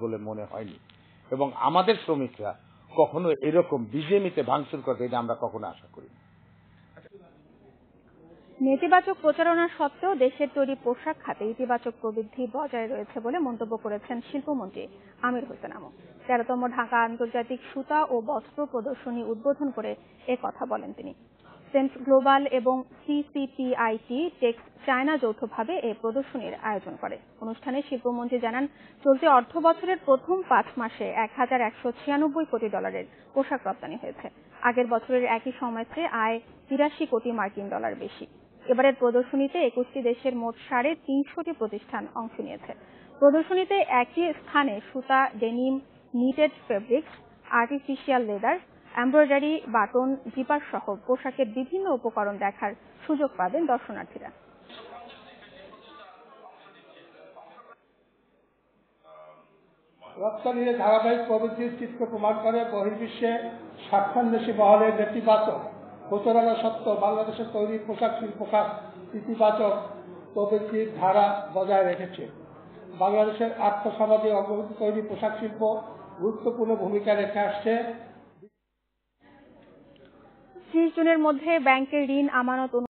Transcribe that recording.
বলে মনে হয়নি, এবং আমাদের শ্রমিকরা কখনো এরকম বিজেমিতে ভাঙচুর করবে এটা আমরা কখনো আশা করিনি। নেতিবাচক প্রচারণা সত্ত্বেও দেশের তৈরি পোশাক খাতে ইতিবাচক প্রবৃদ্ধি বজায় রয়েছে বলে মন্তব্য করেছেন শিল্পমন্ত্রী আমির হোসেন আমু। 13তম ঢাকা আন্তর্জাতিক সুতা ও বস্ত্র প্রদর্শনী উদ্বোধন করে কথা বলেন তিনি। সেমস গ্লোবাল এবং সিসিপিআইটি টেক্স চায়না যৌথভাবে এই প্রদর্শনীর আয়োজন করে। অনুষ্ঠানে শিল্পমন্ত্রী জানান, চলতি অর্থ বছরের প্রথম 5 মাসে $1,196 কোটি পোশাক রপ্তানি হয়েছে। আগের বছরের একই সময়ের চেয়ে আয় $83 কোটি বেশি। এবারের প্রদর্শনীতে 21টি দেশের মোট 350টি প্রতিষ্ঠান অংশ নিয়েছে। প্রদর্শনীতে একই স্থানে সুতা, denim, knitted fabrics, artificial leather, embroidery, button, zipper সহ পোশাকের বিভিন্ন উপকরণ দেখার সুযোগ পাবেন দর্শনার্থীরা। রপ্তানির ধারাবাহিক প্রবৃদ্ধির চিত্র প্রমাণ করে বহির্বিশ্বে স্বার্থান্বেষী মহলের নেতিবাচক প্রচারণা সত্ত্বেও বাংলাদেশের তৈরি পোশাক শিল্প খাত ইতিবাচক প্রবৃদ্ধির ধারা বজায় রেখেছে। বাংলাদেশের আর্থসামাজিক অগ্রগতি তৈরি পোশাক শিল্প গুরুত্বপূর্ণ ভূমিকা রেখে আসছে। 30 জুনের মধ্যে ব্যাংকের ঋণ আমানত